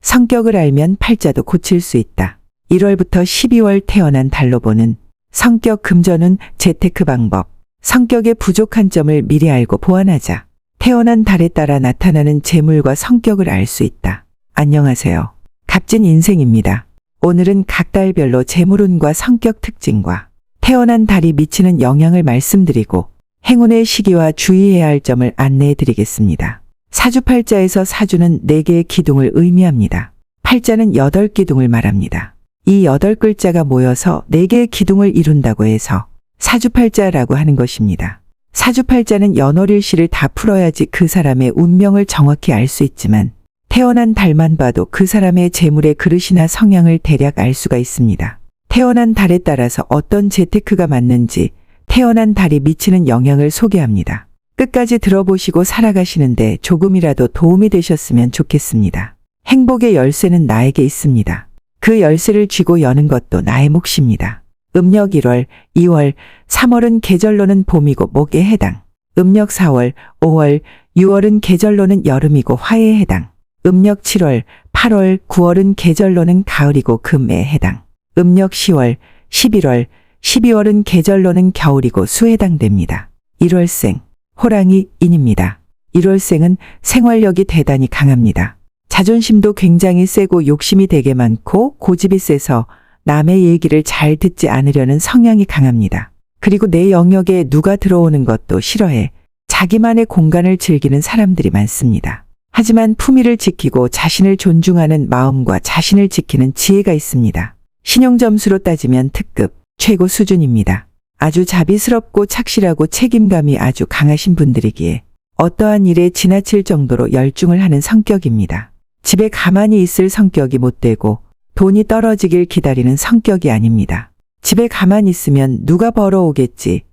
성격을 알면 팔자도 고칠 수 있다. 1월부터 12월 태어난 달로 보는 성격 금전운 재테크 방법. 성격의 부족한 점을 미리 알고 보완하자. 태어난 달에 따라 나타나는 재물과 성격을 알 수 있다. 안녕하세요. 값진 인생입니다. 오늘은 각 달별로 재물운과 성격 특징과 태어난 달이 미치는 영향을 말씀드리고 행운의 시기와 주의해야 할 점을 안내해 드리겠습니다. 사주팔자에서 사주는 4개의 기둥을 의미합니다. 팔자는 8기둥을 말합니다. 이 8글자가 모여서 4개의 기둥을 이룬다고 해서 사주팔자라고 하는 것입니다. 사주팔자는 연월일시를 다 풀어야지 그 사람의 운명을 정확히 알 수 있지만 태어난 달만 봐도 그 사람의 재물의 그릇이나 성향을 대략 알 수가 있습니다. 태어난 달에 따라서 어떤 재테크가 맞는지 태어난 달이 미치는 영향을 소개합니다. 끝까지 들어보시고 살아가시는데 조금이라도 도움이 되셨으면 좋겠습니다. 행복의 열쇠는 나에게 있습니다. 그 열쇠를 쥐고 여는 것도 나의 몫입니다. 음력 1월, 2월, 3월은 계절로는 봄이고 목에 해당. 음력 4월, 5월, 6월은 계절로는 여름이고 화에 해당. 음력 7월, 8월, 9월은 계절로는 가을이고 금에 해당. 음력 10월, 11월, 12월은 계절로는 겨울이고 수에 해당됩니다. 1월생, 호랑이인입니다. 1월생은 생활력이 대단히 강합니다. 자존심도 굉장히 세고 욕심이 되게 많고 고집이 세서 남의 얘기를 잘 듣지 않으려는 성향이 강합니다. 그리고 내 영역에 누가 들어오는 것도 싫어해 자기만의 공간을 즐기는 사람들이 많습니다. 하지만 품위를 지키고 자신을 존중하는 마음과 자신을 지키는 지혜가 있습니다. 신용점수로 따지면 특급, 최고 수준입니다. 아주 자비스럽고 착실하고 책임감이 아주 강하신 분들이기에 어떠한 일에 지나칠 정도로 열중을 하는 성격입니다. 집에 가만히 있을 성격이 못되고 돈이 떨어지길 기다리는 성격이 아닙니다. 집에 가만히 있으면 누가 벌어오겠지,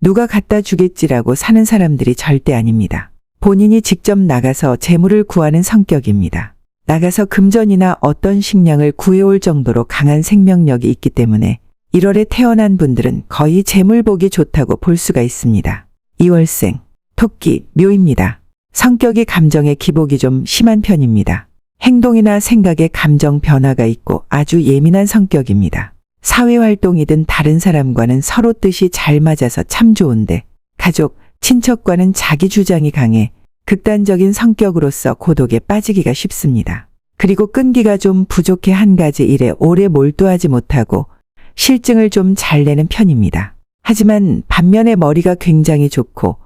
누가 갖다 주겠지라고 사는 사람들이 절대 아닙니다. 본인이 직접 나가서 재물을 구하는 성격입니다. 나가서 금전이나 어떤 식량을 구해올 정도로 강한 생명력이 있기 때문에 1월에 태어난 분들은 거의 재물 보기 좋다고 볼 수가 있습니다. 2월생, 토끼, 묘입니다. 성격이 감정의 기복이 좀 심한 편입니다. 행동이나 생각에 감정 변화가 있고 아주 예민한 성격입니다. 사회활동이든 다른 사람과는 서로 뜻이 잘 맞아서 참 좋은데 가족, 친척과는 자기 주장이 강해 극단적인 성격으로서 고독에 빠지기가 쉽습니다. 그리고 끈기가 좀 부족해 한 가지 일에 오래 몰두하지 못하고 실증을 좀 잘 내는 편입니다. 하지만 반면에 머리가 굉장히 좋고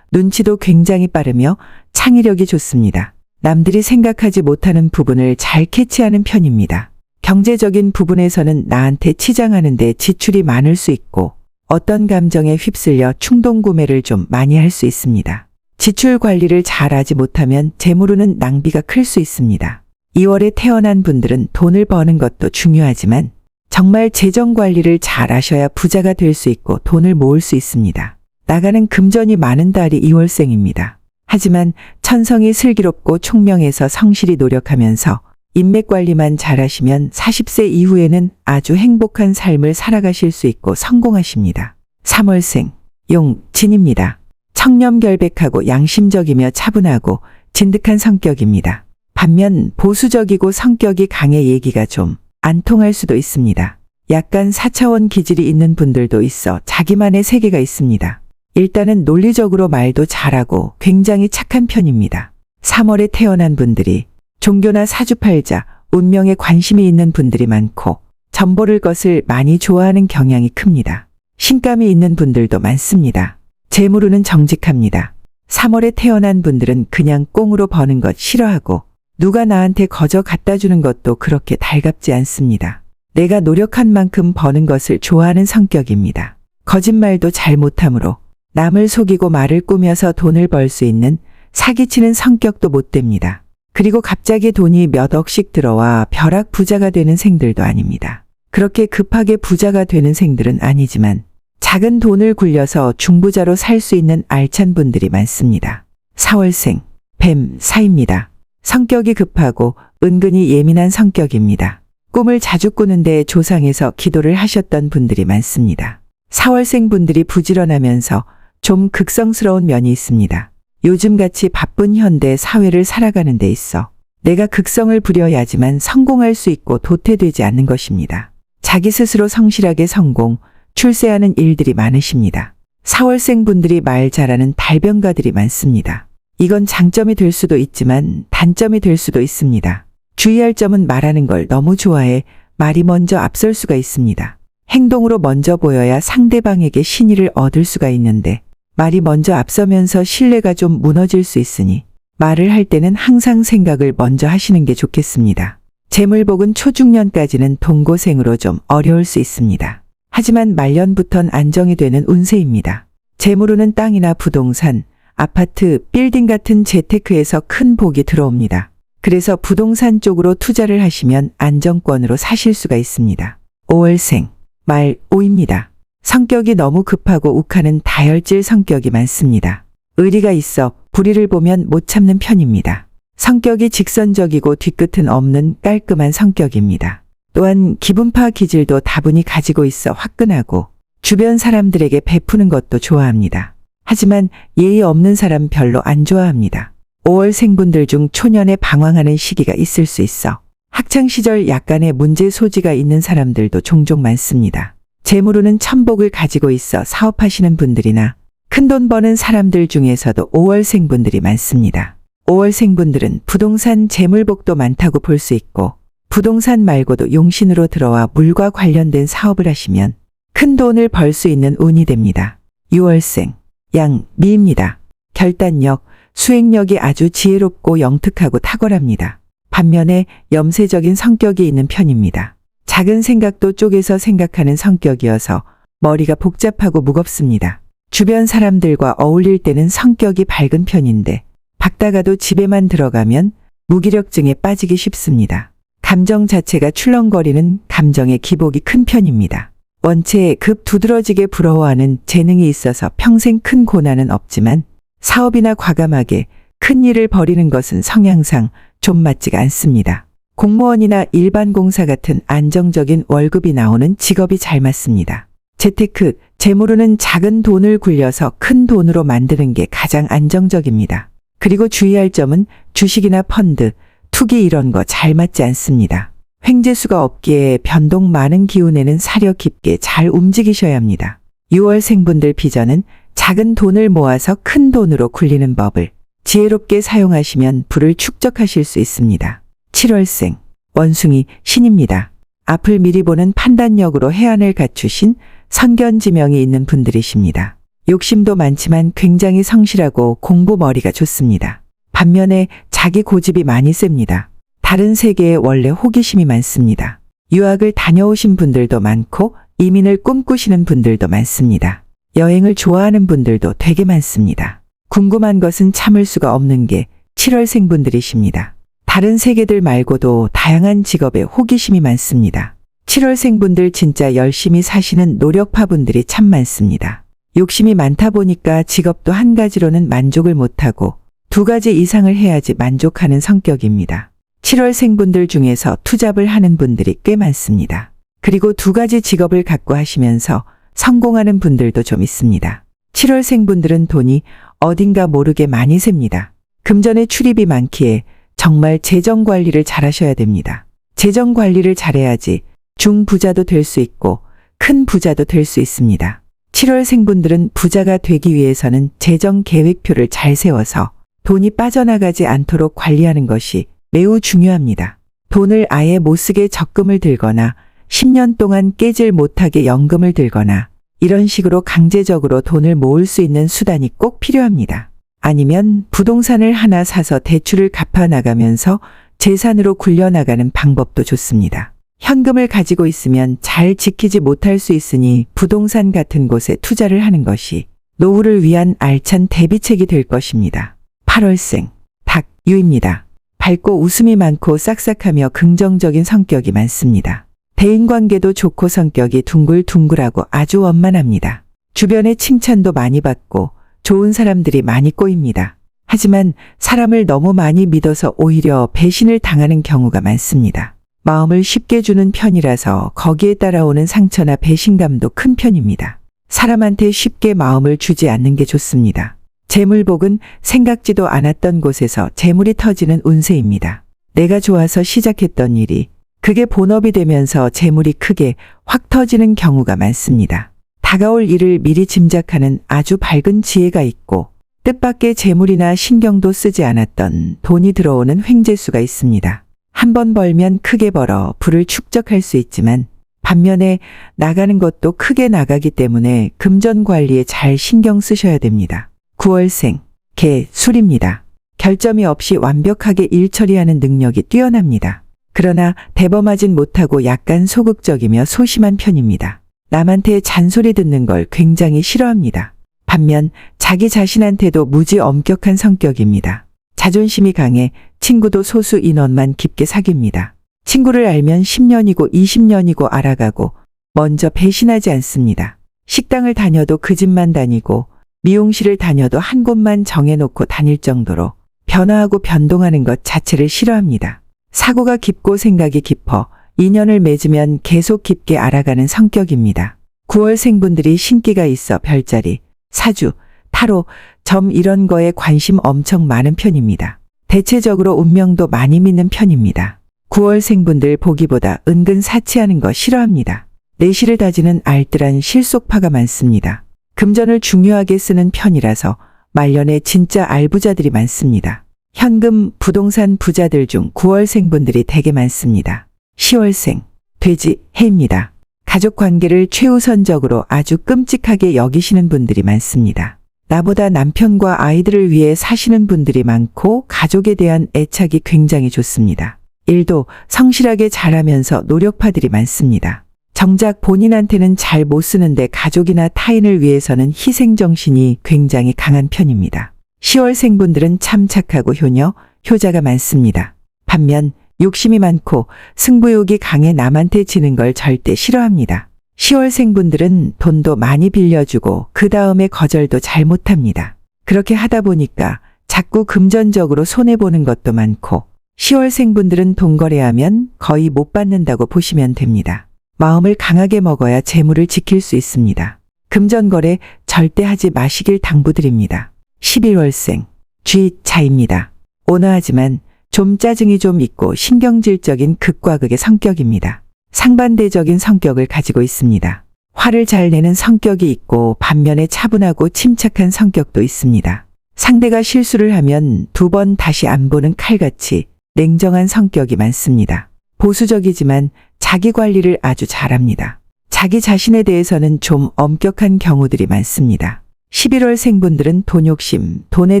눈치도 굉장히 빠르며 창의력이 좋습니다. 남들이 생각하지 못하는 부분을 잘 캐치하는 편입니다. 경제적인 부분에서는 나한테 치장하는 데 지출이 많을 수 있고 어떤 감정에 휩쓸려 충동 구매를 좀 많이 할 수 있습니다. 지출 관리를 잘 하지 못하면 재물운은 낭비가 클 수 있습니다. 2월에 태어난 분들은 돈을 버는 것도 중요하지만 정말 재정 관리를 잘 하셔야 부자가 될 수 있고 돈을 모을 수 있습니다. 나가는 금전이 많은 달이 2월생입니다. 하지만 천성이 슬기롭고 총명해서 성실히 노력하면서 인맥 관리만 잘하시면 40세 이후에는 아주 행복한 삶을 살아가실 수 있고 성공하십니다. 3월생, 용, 진입니다. 청렴결백하고 양심적이며 차분하고 진득한 성격입니다. 반면 보수적이고 성격이 강해 얘기가 좀 안 통할 수도 있습니다. 약간 4차원 기질이 있는 분들도 있어 자기만의 세계가 있습니다. 일단은 논리적으로 말도 잘하고 굉장히 착한 편입니다. 3월에 태어난 분들이 종교나 사주팔자, 운명에 관심이 있는 분들이 많고 점보를 것을 많이 좋아하는 경향이 큽니다. 신감이 있는 분들도 많습니다. 재물운은 정직합니다. 3월에 태어난 분들은 그냥 꽁으로 버는 것 싫어하고 누가 나한테 거저 갖다 주는 것도 그렇게 달갑지 않습니다. 내가 노력한 만큼 버는 것을 좋아하는 성격입니다. 거짓말도 잘 못하므로 남을 속이고 말을 꾸며서 돈을 벌 수 있는 사기치는 성격도 못 됩니다. 그리고 갑자기 돈이 몇 억씩 들어와 벼락 부자가 되는 생들도 아닙니다. 그렇게 급하게 부자가 되는 생들은 아니지만 작은 돈을 굴려서 중부자로 살 수 있는 알찬 분들이 많습니다. 4월생, 뱀, 사입니다. 성격이 급하고 은근히 예민한 성격입니다. 꿈을 자주 꾸는데 조상에서 기도를 하셨던 분들이 많습니다. 4월생 분들이 부지런하면서 좀 극성스러운 면이 있습니다. 요즘같이 바쁜 현대 사회를 살아가는 데 있어 내가 극성을 부려야지만 성공할 수 있고 도태되지 않는 것입니다. 자기 스스로 성실하게 성공, 출세하는 일들이 많으십니다. 4월생 분들이 말 잘하는 달변가들이 많습니다. 이건 장점이 될 수도 있지만 단점이 될 수도 있습니다. 주의할 점은 말하는 걸 너무 좋아해 말이 먼저 앞설 수가 있습니다. 행동으로 먼저 보여야 상대방에게 신의를 얻을 수가 있는데 말이 먼저 앞서면서 신뢰가 좀 무너질 수 있으니 말을 할 때는 항상 생각을 먼저 하시는 게 좋겠습니다. 재물복은 초중년까지는 동고생으로 좀 어려울 수 있습니다. 하지만 말년부턴 안정이 되는 운세입니다. 재물운은 땅이나 부동산, 아파트, 빌딩 같은 재테크에서 큰 복이 들어옵니다. 그래서 부동산 쪽으로 투자를 하시면 안정권으로 사실 수가 있습니다. 5월생, 말 5입니다. 성격이 너무 급하고 욱하는 다혈질 성격이 많습니다. 의리가 있어 불의를 보면 못 참는 편입니다. 성격이 직선적이고 뒤끝은 없는 깔끔한 성격입니다. 또한 기분파 기질도 다분히 가지고 있어 화끈하고 주변 사람들에게 베푸는 것도 좋아합니다. 하지만 예의 없는 사람 별로 안 좋아합니다. 5월생분들 중 초년에 방황하는 시기가 있을 수 있어 학창시절 약간의 문제 소지가 있는 사람들도 종종 많습니다. 재물운은 천복을 가지고 있어 사업하시는 분들이나 큰돈 버는 사람들 중에서도 5월생 분들이 많습니다. 5월생 분들은 부동산 재물복도 많다고 볼 수 있고 부동산 말고도 용신으로 들어와 물과 관련된 사업을 하시면 큰 돈을 벌 수 있는 운이 됩니다. 6월생, 양, 미입니다. 결단력, 수행력이 아주 지혜롭고 영특하고 탁월합니다. 반면에 염세적인 성격이 있는 편입니다. 작은 생각도 쪼개서 생각하는 성격이어서 머리가 복잡하고 무겁습니다. 주변 사람들과 어울릴 때는 성격이 밝은 편인데 박다가도 집에만 들어가면 무기력증에 빠지기 쉽습니다. 감정 자체가 출렁거리는 감정의 기복이 큰 편입니다. 원체 급 두드러지게 부러워하는 재능이 있어서 평생 큰 고난은 없지만 사업이나 과감하게 큰 일을 벌이는 것은 성향상 좀 맞지가 않습니다. 공무원이나 일반 공사 같은 안정적인 월급이 나오는 직업이 잘 맞습니다. 재테크, 재물운은 작은 돈을 굴려서 큰 돈으로 만드는 게 가장 안정적입니다. 그리고 주의할 점은 주식이나 펀드, 투기 이런 거 잘 맞지 않습니다. 횡재수가 없기에 변동 많은 기운에는 사려 깊게 잘 움직이셔야 합니다. 6월생분들 비전은 작은 돈을 모아서 큰 돈으로 굴리는 법을 지혜롭게 사용하시면 부를 축적하실 수 있습니다. 7월생, 원숭이, 신입니다. 앞을 미리 보는 판단력으로 해안을 갖추신 선견지명이 있는 분들이십니다. 욕심도 많지만 굉장히 성실하고 공부머리가 좋습니다. 반면에 자기 고집이 많이 셉니다. 다른 세계에 원래 호기심이 많습니다. 유학을 다녀오신 분들도 많고 이민을 꿈꾸시는 분들도 많습니다. 여행을 좋아하는 분들도 되게 많습니다. 궁금한 것은 참을 수가 없는 게 7월생 분들이십니다. 다른 세계들 말고도 다양한 직업에 호기심이 많습니다. 7월생 분들 진짜 열심히 사시는 노력파 분들이 참 많습니다. 욕심이 많다 보니까 직업도 한 가지로는 만족을 못하고 두 가지 이상을 해야지 만족하는 성격입니다. 7월생 분들 중에서 투잡을 하는 분들이 꽤 많습니다. 그리고 두 가지 직업을 갖고 하시면서 성공하는 분들도 좀 있습니다. 7월생 분들은 돈이 어딘가 모르게 많이 셉니다. 금전에 출입이 많기에 정말 재정 관리를 잘 하셔야 됩니다. 재정 관리를 잘해야지 중부자도 될 수 있고 큰 부자도 될 수 있습니다. 7월생 분들은 부자가 되기 위해서는 재정 계획표를 잘 세워서 돈이 빠져나가지 않도록 관리하는 것이 매우 중요합니다. 돈을 아예 못 쓰게 적금을 들거나 10년 동안 깨질 못하게 연금을 들거나 이런 식으로 강제적으로 돈을 모을 수 있는 수단이 꼭 필요합니다. 아니면 부동산을 하나 사서 대출을 갚아 나가면서 재산으로 굴려나가는 방법도 좋습니다. 현금을 가지고 있으면 잘 지키지 못할 수 있으니 부동산 같은 곳에 투자를 하는 것이 노후를 위한 알찬 대비책이 될 것입니다. 8월생, 닭, 유입니다. 밝고 웃음이 많고 싹싹하며 긍정적인 성격이 많습니다. 대인관계도 좋고 성격이 둥글둥글하고 아주 원만합니다. 주변의 칭찬도 많이 받고 좋은 사람들이 많이 꼬입니다. 하지만 사람을 너무 많이 믿어서 오히려 배신을 당하는 경우가 많습니다. 마음을 쉽게 주는 편이라서 거기에 따라오는 상처나 배신감도 큰 편입니다. 사람한테 쉽게 마음을 주지 않는 게 좋습니다. 재물복은 생각지도 않았던 곳에서 재물이 터지는 운세입니다. 내가 좋아서 시작했던 일이 그게 본업이 되면서 재물이 크게 확 터지는 경우가 많습니다. 다가올 일을 미리 짐작하는 아주 밝은 지혜가 있고 뜻밖의 재물이나 신경도 쓰지 않았던 돈이 들어오는 횡재수가 있습니다. 한 번 벌면 크게 벌어 부를 축적할 수 있지만 반면에 나가는 것도 크게 나가기 때문에 금전 관리에 잘 신경 쓰셔야 됩니다. 9월생, 개, 술입니다. 결점이 없이 완벽하게 일 처리하는 능력이 뛰어납니다. 그러나 대범하진 못하고 약간 소극적이며 소심한 편입니다. 남한테 잔소리 듣는 걸 굉장히 싫어합니다. 반면 자기 자신한테도 무지 엄격한 성격입니다. 자존심이 강해 친구도 소수 인원만 깊게 사귀입니다. 친구를 알면 10년이고 20년이고 알아가고 먼저 배신하지 않습니다. 식당을 다녀도 그 집만 다니고 미용실을 다녀도 한 곳만 정해놓고 다닐 정도로 변화하고 변동하는 것 자체를 싫어합니다. 사고가 깊고 생각이 깊어 인연을 맺으면 계속 깊게 알아가는 성격입니다. 9월생분들이 신기가 있어 별자리, 사주, 타로, 점 이런 거에 관심 엄청 많은 편입니다. 대체적으로 운명도 많이 믿는 편입니다. 9월생분들 보기보다 은근 사치하는 거 싫어합니다. 내실을 다지는 알뜰한 실속파가 많습니다. 금전을 중요하게 쓰는 편이라서 말년에 진짜 알부자들이 많습니다. 현금, 부동산 부자들 중 9월생분들이 되게 많습니다. 10월생, 돼지, 해입니다. 가족 관계를 최우선적으로 아주 끔찍하게 여기시는 분들이 많습니다. 나보다 남편과 아이들을 위해 사시는 분들이 많고 가족에 대한 애착이 굉장히 좋습니다. 일도 성실하게 잘하면서 노력파들이 많습니다. 정작 본인한테는 잘 못 쓰는데 가족이나 타인을 위해서는 희생정신이 굉장히 강한 편입니다. 10월생분들은 참 착하고 효녀, 효자가 많습니다. 반면 욕심이 많고 승부욕이 강해 남한테 지는 걸 절대 싫어합니다. 10월생분들은 돈도 많이 빌려주고 그 다음에 거절도 잘 못합니다. 그렇게 하다 보니까 자꾸 금전적으로 손해보는 것도 많고 10월생분들은 돈 거래하면 거의 못 받는다고 보시면 됩니다. 마음을 강하게 먹어야 재물을 지킬 수 있습니다. 금전거래 절대 하지 마시길 당부드립니다. 11월생, 쥐, 자입니다. 온화하지만 좀 짜증이 좀 있고 신경질적인 극과 극의 성격입니다. 상반대적인 성격을 가지고 있습니다. 화를 잘 내는 성격이 있고 반면에 차분하고 침착한 성격도 있습니다. 상대가 실수를 하면 두 번 다시 안 보는 칼같이 냉정한 성격이 많습니다. 보수적이지만 자기 관리를 아주 잘합니다. 자기 자신에 대해서는 좀 엄격한 경우들이 많습니다. 11월생분들은 돈욕심, 돈에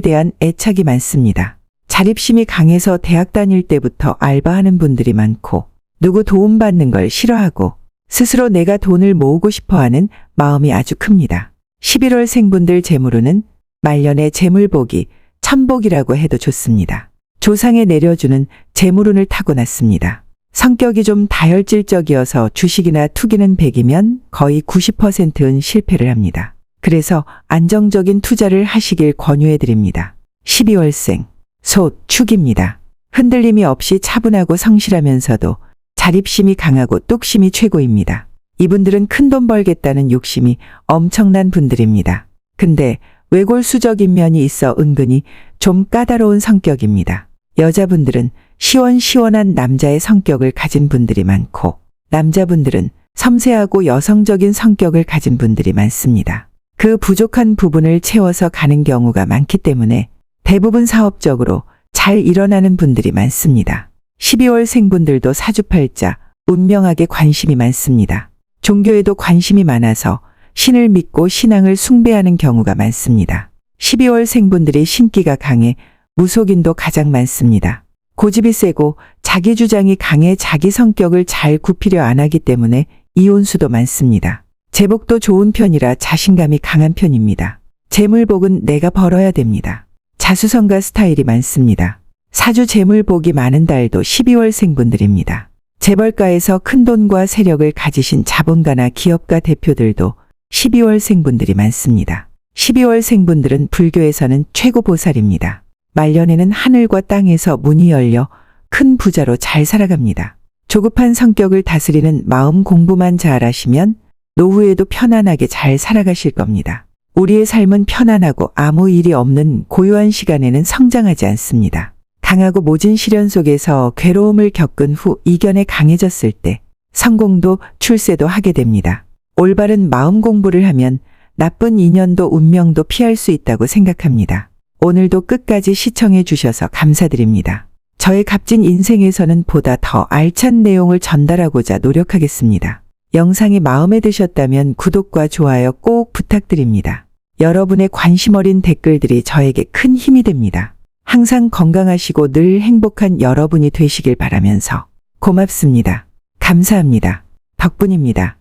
대한 애착이 많습니다. 자립심이 강해서 대학 다닐 때부터 알바하는 분들이 많고 누구 도움받는 걸 싫어하고 스스로 내가 돈을 모으고 싶어하는 마음이 아주 큽니다. 11월생분들 재물운은 말년에 재물복이 천복이라고 해도 좋습니다. 조상에 내려주는 재물운을 타고났습니다. 성격이 좀 다혈질적이어서 주식이나 투기는 100이면 거의 90%는 실패를 합니다. 그래서 안정적인 투자를 하시길 권유해드립니다. 12월생, 소, 축입니다. 흔들림이 없이 차분하고 성실하면서도 자립심이 강하고 뚝심이 최고입니다. 이분들은 큰돈 벌겠다는 욕심이 엄청난 분들입니다. 근데 외골수적인 면이 있어 은근히 좀 까다로운 성격입니다. 여자분들은 시원시원한 남자의 성격을 가진 분들이 많고 남자분들은 섬세하고 여성적인 성격을 가진 분들이 많습니다. 그 부족한 부분을 채워서 가는 경우가 많기 때문에 대부분 사업적으로 잘 일어나는 분들이 많습니다. 12월생분들도 사주팔자, 운명학에 관심이 많습니다. 종교에도 관심이 많아서 신을 믿고 신앙을 숭배하는 경우가 많습니다. 12월생분들이 신기가 강해 무속인도 가장 많습니다. 고집이 세고 자기 주장이 강해 자기 성격을 잘 굽히려 안 하기 때문에 이혼수도 많습니다. 재복도 좋은 편이라 자신감이 강한 편입니다. 재물복은 내가 벌어야 됩니다. 자수성가 스타일이 많습니다. 사주 재물복이 많은 달도 12월생분들입니다. 재벌가에서 큰돈과 세력을 가지신 자본가나 기업가 대표들도 12월생분들이 많습니다. 12월생분들은 불교에서는 최고 보살입니다. 말년에는 하늘과 땅에서 문이 열려 큰 부자로 잘 살아갑니다. 조급한 성격을 다스리는 마음 공부만 잘하시면 노후에도 편안하게 잘 살아가실 겁니다. 우리의 삶은 편안하고 아무 일이 없는 고요한 시간에는 성장하지 않습니다. 강하고 모진 시련 속에서 괴로움을 겪은 후 이겨내 강해졌을 때 성공도 출세도 하게 됩니다. 올바른 마음 공부를 하면 나쁜 인연도 운명도 피할 수 있다고 생각합니다. 오늘도 끝까지 시청해 주셔서 감사드립니다. 저의 값진 인생에서는 보다 더 알찬 내용을 전달하고자 노력하겠습니다. 영상이 마음에 드셨다면 구독과 좋아요 꼭 부탁드립니다. 여러분의 관심 어린 댓글들이 저에게 큰 힘이 됩니다. 항상 건강하시고 늘 행복한 여러분이 되시길 바라면서 고맙습니다. 감사합니다. 덕분입니다.